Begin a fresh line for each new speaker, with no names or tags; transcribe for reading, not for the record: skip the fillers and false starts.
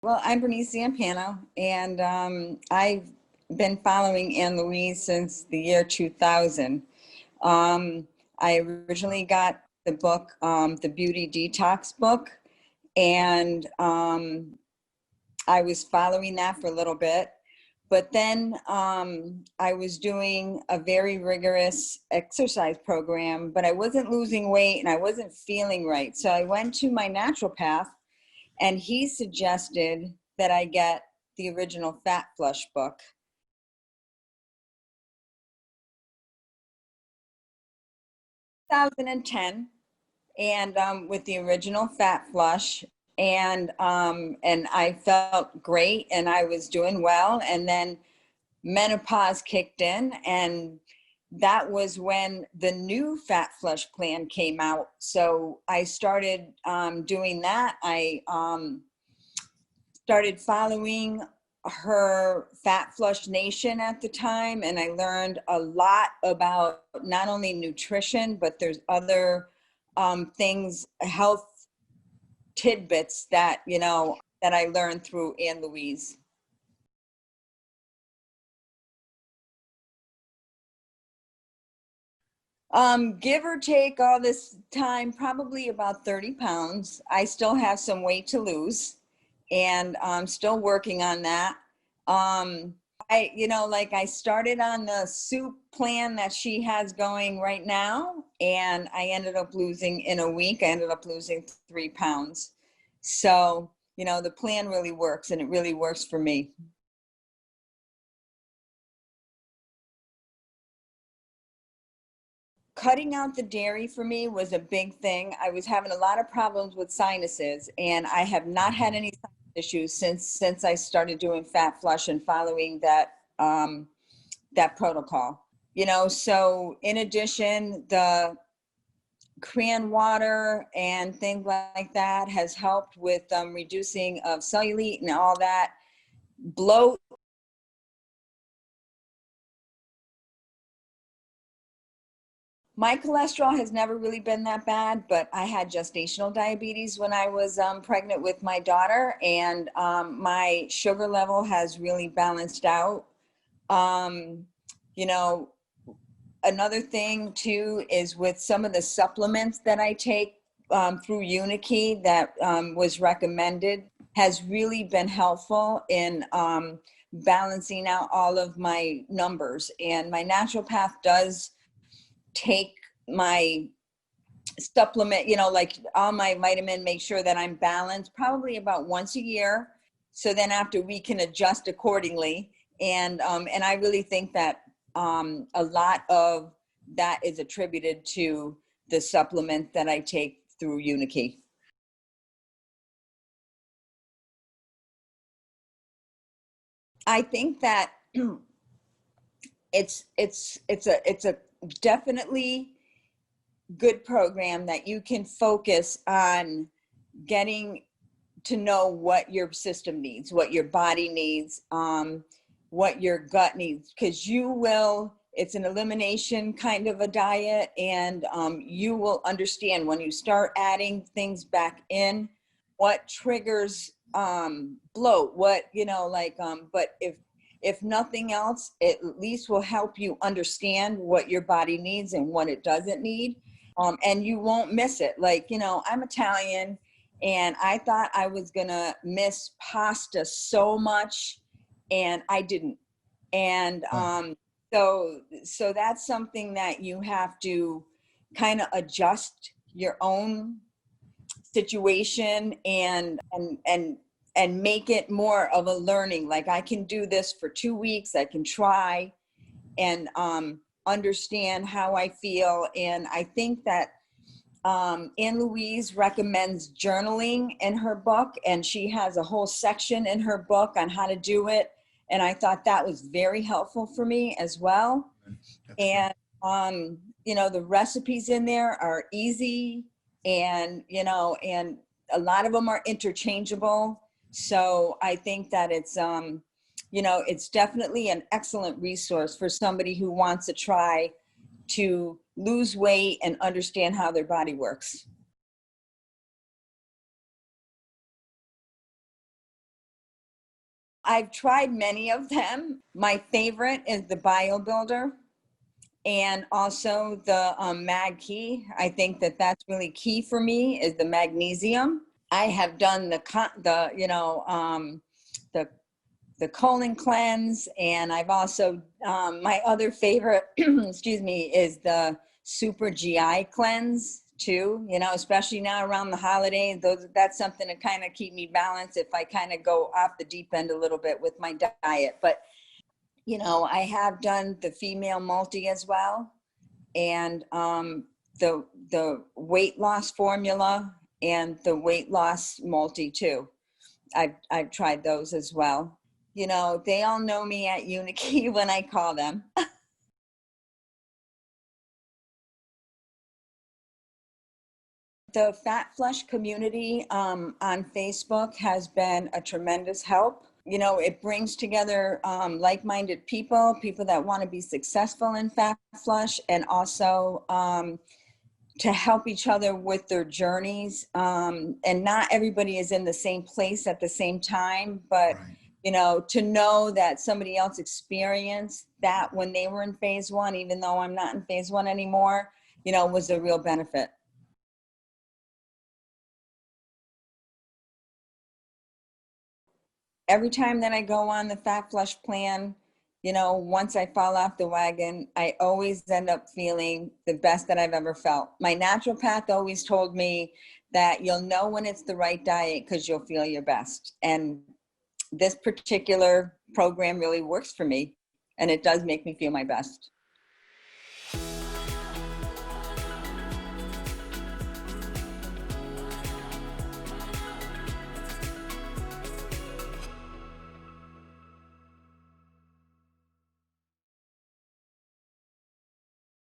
Well, I'm Bernice Zampano, and I've been following Anne Louise since the year 2000. Um, I originally got the book, the Beauty Detox book, and I was following that for a little bit. But then I was doing a very rigorous exercise program, but I wasn't losing weight and I wasn't feeling right. So I went to my naturopath, and he suggested that I get the original Fat Flush book. 2010, and with the original Fat Flush, and I felt great, and I was doing well, and then menopause kicked in, and that was when the new Fat Flush plan came out. So I started doing that. I started following her Fat Flush Nation at the time, and I learned a lot about not only nutrition, but there's other things, health tidbits that, that I learned through Anne Louise. Give or take all this time, probably about 30 pounds. I still have some weight to lose, and I'm still working on that. Um, like I started on the soup plan that she has going right now, and I ended up losing in a week, I ended up losing 3 pounds. So, the plan really works, and it really works for me. Cutting out the dairy for me was a big thing. I was having a lot of problems with sinuses, and I have not had any sinus issues since I started doing Fat Flush and following that protocol. So in addition, the cran water and things like that has helped with reducing of cellulite and all that. Bloat. My cholesterol has never really been that bad, but I had gestational diabetes when I was pregnant with my daughter, and my sugar level has really balanced out. Um, you know, Another thing too is with some of the supplements that I take through Unikey that was recommended, has really been helpful in balancing out all of my numbers. And my naturopath does take my supplement, like all my vitamin, make sure that I'm balanced probably about once a year. So then after we can adjust accordingly. And I really think that a lot of that is attributed to the supplement that I take through Unikey. I think that it's a definitely good program that you can focus on getting to know what your system needs, what your body needs, what your gut needs, because it's an elimination kind of a diet, and you will understand when you start adding things back in, what triggers bloat, but if nothing else, it at least will help you understand what your body needs and what it doesn't need. And you won't miss it. I'm Italian, and I thought I was gonna miss pasta so much, and I didn't. And so that's something that you have to kind of adjust your own situation, and make it more of a learning. Like, I can do this for 2 weeks, I can try and understand how I feel. And I think that Anne Louise recommends journaling in her book, and she has a whole section in her book on how to do it. And I thought that was very helpful for me as well. And, the recipes in there are easy, and a lot of them are interchangeable. So I think that it's definitely an excellent resource for somebody who wants to try to lose weight and understand how their body works. I've tried many of them. My favorite is the Bio Builder and also the Mag Key. I think that that's really key for me is the magnesium. I have done the colon cleanse, and I've also, my other favorite, excuse me, is the Super GI cleanse too, you know, especially now around the holidays. That's something to kind of keep me balanced if I kind of go off the deep end a little bit with my diet. But, you know, I have done the female multi as well, and the weight loss formula and the weight loss multi too. I've tried those as well. You know, they all know me at Unikey when I call them. The Fat Flush community on Facebook has been a tremendous help. You know, it brings together like-minded people that want to be successful in Fat Flush, and also to help each other with their journeys. And not everybody is in the same place at the same time, but right. You know, to know that somebody else experienced that when they were in phase one, even though I'm not in phase one anymore, you know, was a real benefit. Every time that I go on the Fat Flush plan, you know, once I fall off the wagon, I always end up feeling the best that I've ever felt. My naturopath always told me that you'll know when it's the right diet because you'll feel your best. And this particular program really works for me, and it does make me feel my best.